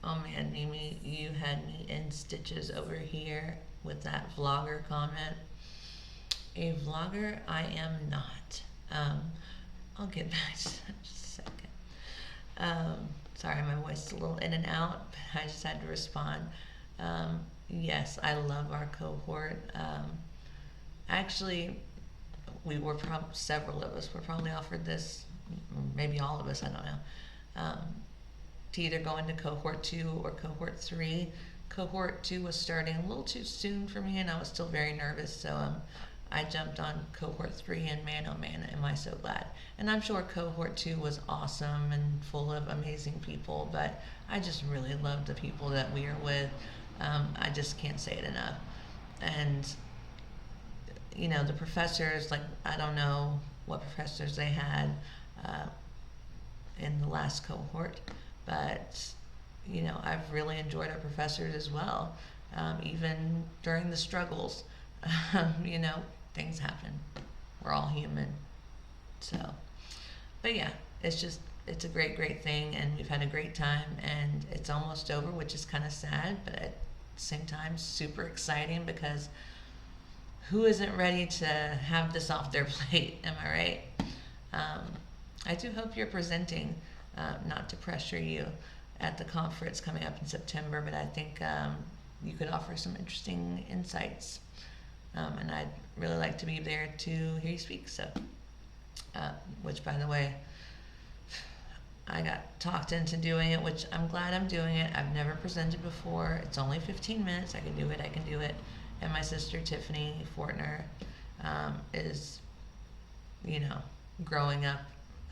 Oh man, Mimi, you had me in stitches over here with that vlogger comment. A vlogger, I am not. Um, I'll get back to that in just a second. Sorry, my voice is a little in and out, but I just had to respond. Yes, I love our cohort. Actually, several of us were probably offered this, maybe all of us, I don't know, to either go into cohort 2 or cohort 3. Cohort 2 was starting a little too soon for me, and I was still very nervous, so I jumped on cohort 3, and man, oh man, am I so glad. And I'm sure cohort 2 was awesome and full of amazing people, but I just really love the people that we are with. I just can't say it enough. And the professors, like, I don't know what professors they had uh, in the last cohort, but I've really enjoyed our professors as well. Even during the struggles, you know, things happen. We're all human. So, but yeah, it's a great thing, and we've had a great time, and it's almost over, which is kind of sad, but at the same time, super exciting, because who isn't ready to have this off their plate? Am I right? Um, I do hope you're presenting, not to pressure you, at the conference coming up in September, but I think you could offer some interesting insights. And I'd really like to be there to hear you speak. So, which, by the way, I got talked into doing it, which I'm glad I'm doing it. I've never presented before. It's only 15 minutes. I can do it. And my sister, Tiffany Fortner, is, growing up.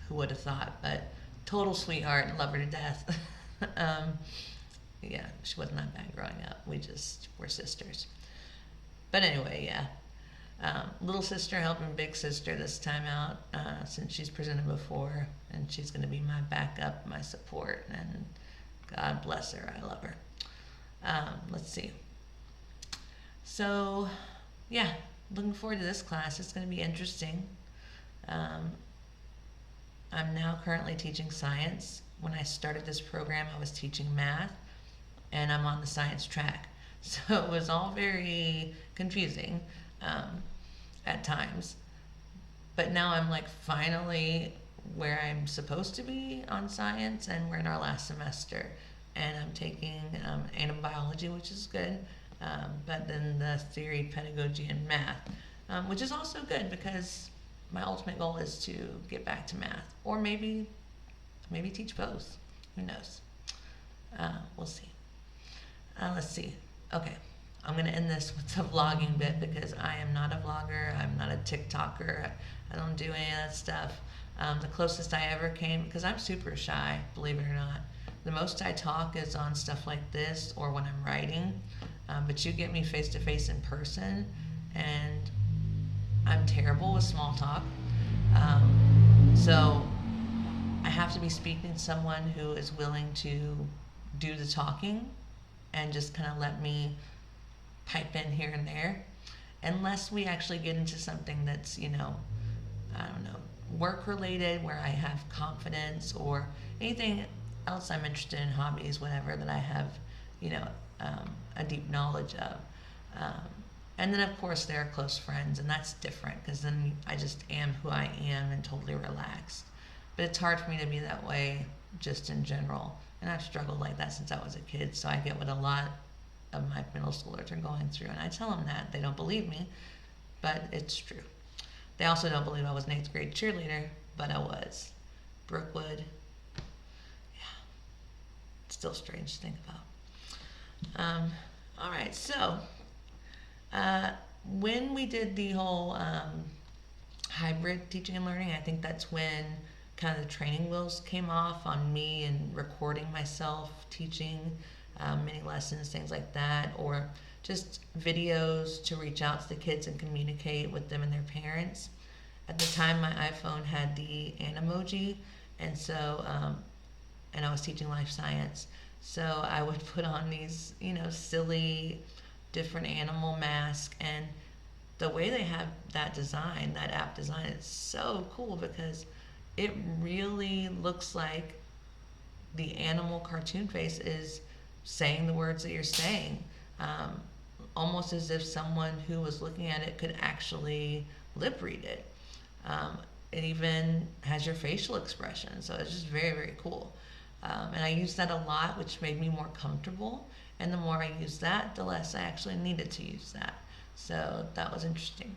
Who would have thought? But total sweetheart, love her to death. Yeah, she wasn't that bad growing up. We just were sisters. But anyway, yeah. Little sister helping big sister this time out, since she's presented before, and she's going to be my backup, my support, and God bless her. I love her. Let's see. So, yeah, looking forward to this class. It's going to be interesting. I'm now currently teaching science. When I started this program, I was teaching math, and I'm on the science track. So it was all very confusing at times. But now I'm like finally where I'm supposed to be on science, and we're in our last semester. And I'm taking animal which is good, but then the theory, pedagogy, and math, which is also good, because my ultimate goal is to get back to math, or maybe teach both. Who knows? We'll see. Let's see. Okay, I'm going to end this with the vlogging bit, because I am not a vlogger. I'm not a TikToker. I don't do any of that stuff. The closest I ever came, because I'm super shy, believe it or not, the most I talk is on stuff like this or when I'm writing. But you get me face to face in person, and I'm terrible with small talk. So I have to be speaking to someone who is willing to do the talking and just kind of let me pipe in here and there, unless we actually get into something that's, I don't know, work related, where I have confidence, or anything else I'm interested in, hobbies, whatever, that I have, a deep knowledge of. And then, of course, there are close friends, and that's different, because then I just am who I am and totally relaxed. But it's hard for me to be that way just in general. And I've struggled like that since I was a kid, so I get what a lot of my middle schoolers are going through. And I tell them that. They don't believe me, but it's true. They also don't believe I was an 8th grade cheerleader, but I was. Brookwood. Yeah. It's still strange to think about. All right, so when we did the whole hybrid teaching and learning, I think that's when kind of the training wheels came off on me, and recording myself teaching mini lessons, things like that, or just videos to reach out to the kids and communicate with them and their parents. At the time, my iPhone had the Animoji, and so and I was teaching life science, so I would put on these silly different animal mask. And the way they have that design, that app design, is so cool, because it really looks like the animal cartoon face is saying the words that you're saying, um, almost as if someone who was looking at it could actually lip read it. It even has your facial expression, so it's just very, very cool. And I used that a lot, which made me more comfortable. And the more I used that, the less I actually needed to use that. So that was interesting.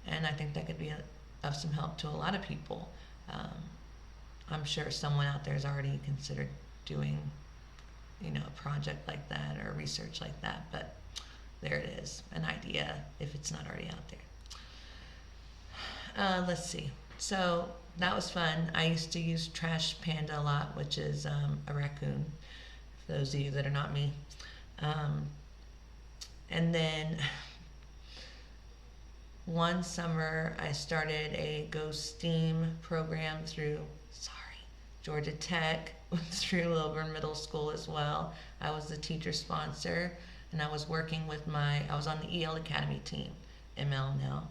And I think that could be of some help to a lot of people. Um, I'm sure someone out there has already considered doing, a project like that or research like that, but there it is, an idea if it's not already out there. Let's see. So that was fun. I used to use Trash Panda a lot, which is a raccoon, for those of you that are not me. And then one summer I started a Go STEAM program through, Georgia Tech, through Lilburn Middle School as well. I was the teacher sponsor, and I was working with I was on the EL Academy team, ML now.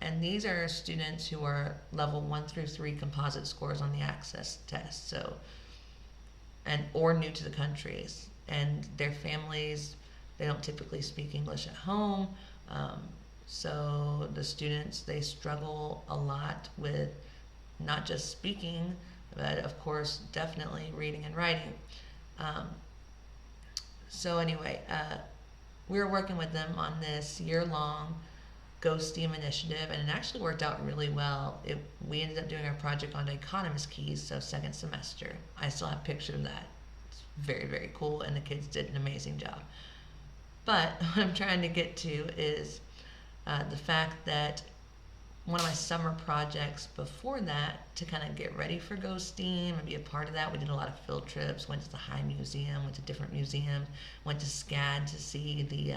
And these are students who are level 1 through 3 composite scores on the access test, so, or new to the countries. And their families, they don't typically speak English at home. So the students, they struggle a lot with not just speaking, but of course, definitely reading and writing. So anyway, we were working with them on this year-long Go STEAM initiative, and it actually worked out really well. We ended up doing our project on dichotomous keys, so second semester. I still have pictures of that. It's very, very cool, and the kids did an amazing job. But what I'm trying to get to is the fact that one of my summer projects before that, to kind of get ready for Go STEAM and be a part of that, we did a lot of field trips, went to the High Museum, went to different museums, went to SCAD to see the,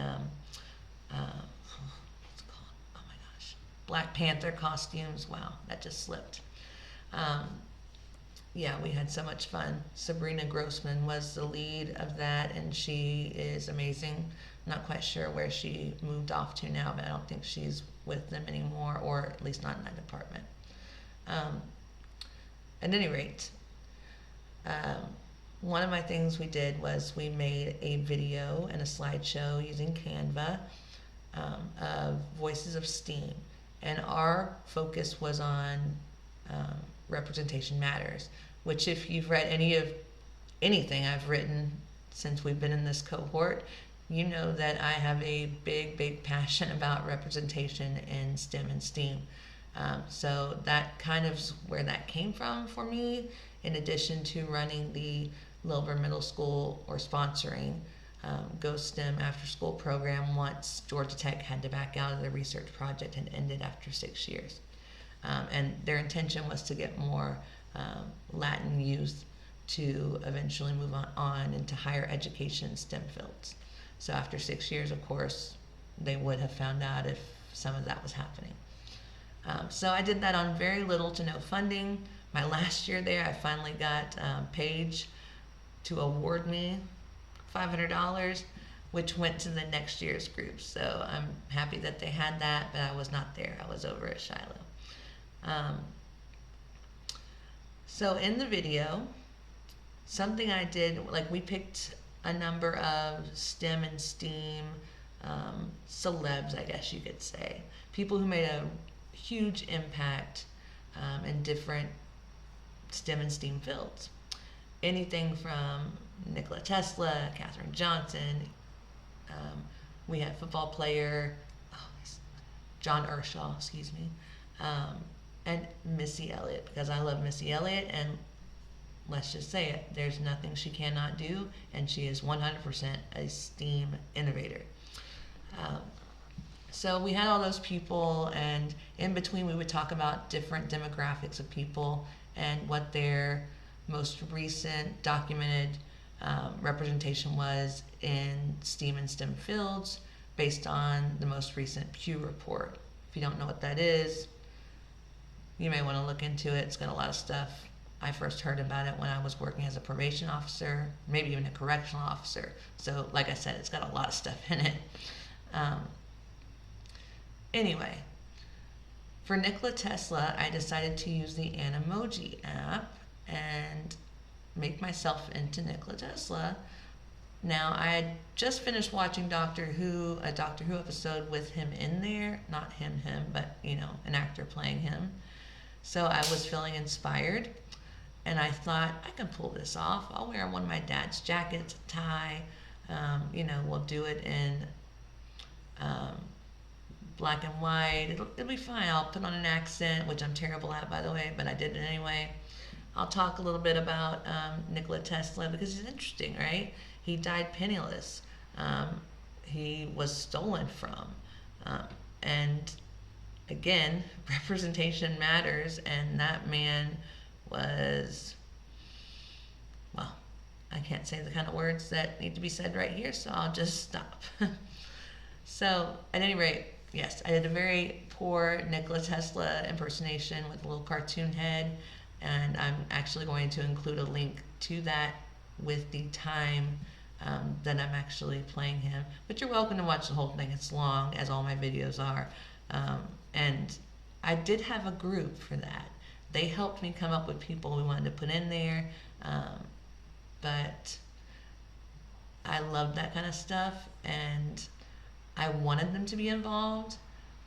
what's it called? Oh my gosh. Black Panther costumes. Wow, that just slipped. Yeah, we had so much fun. Sabrina Grossman was the lead of that, and she is amazing. I'm not quite sure where she moved off to now, but I don't think she's with them anymore, or at least not in that department. At any rate, one of my things we did was we made a video and a slideshow using Canva of Voices of STEAM, and our focus was on Representation Matters, which if you've read anything I've written since we've been in this cohort, you know that I have a big, big passion about representation in STEM and STEAM. So that kind of is where that came from for me, in addition to running the Lilburn Middle School, or sponsoring Go STEM after school program once Georgia Tech had to back out of the research project and ended after 6 years. And their intention was to get more Latin youth to eventually move on into higher education STEM fields. So after 6 years, of course, they would have found out if some of that was happening. So I did that on very little to no funding. My last year there, I finally got Paige to award me $500, which went to the next year's group. So I'm happy that they had that, but I was not there. I was over at Shiloh. So in the video, something I did, like we picked a number of STEM and STEAM celebs, I guess you could say. People who made a huge impact in different STEM and STEAM fields. Anything from Nikola Tesla, Katherine Johnson, we had football player, John Ershaw, and Missy Elliott, because I love Missy Elliott, and let's just say it, there's nothing she cannot do, and she is 100% a STEAM innovator. So we had all those people, and in between we would talk about different demographics of people and what their most recent documented representation was in STEAM and STEM fields based on the most recent Pew report. If you don't know what that is, you may want to look into it. It's got a lot of stuff. I first heard about it when I was working as a probation officer, maybe even a correctional officer. So like I said, it's got a lot of stuff in it. Anyway, for Nikola Tesla, I decided to use the Animoji app and make myself into Nikola Tesla Now, I had just finished watching Doctor Who, a Doctor Who episode with him in there. Not him, but, an actor playing him. So I was feeling inspired, and I thought, I can pull this off. I'll wear one of my dad's jackets, a tie. We'll do it in um, black and white. It'll be fine. I'll put on an accent, which I'm terrible at, by the way, but I did it anyway. I'll talk a little bit about Nikola Tesla, because he's interesting, right? He died penniless. He was stolen from. And again, representation matters, and that man was, well, I can't say the kind of words that need to be said right here, so I'll just stop. So, at any rate, yes, I did a very poor Nikola Tesla impersonation with a little cartoon head, and I'm actually going to include a link to that with the time that I'm actually playing him. But you're welcome to watch the whole thing. It's long, as all my videos are. And I did have a group for that. They helped me come up with people we wanted to put in there. But I love that kind of stuff, and I wanted them to be involved.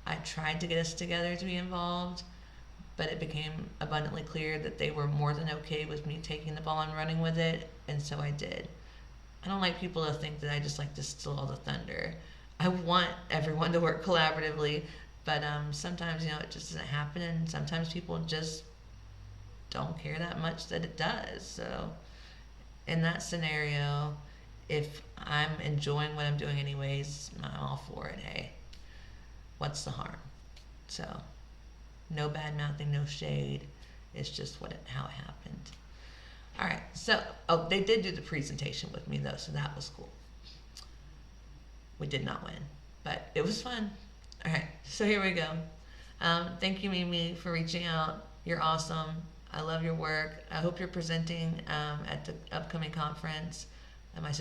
I tried to get us together to be involved, but it became abundantly clear that they were more than okay with me taking the ball and running with it, and so I did. I don't like people to think that I just like to steal all the thunder. I want everyone to work collaboratively, but sometimes, it just doesn't happen, and sometimes people just don't care that much that it does. So in that scenario, if I'm enjoying what I'm doing anyways, I'm all for it. Hey, what's the harm? So no bad mouthing, no shade. It's just how it happened. All right, so they did do the presentation with me though, so that was cool. We did not win, but it was fun. All right, so here we go. Thank you, Mimi, for reaching out. You're awesome. I love your work. I hope you're presenting at the upcoming conference. My sister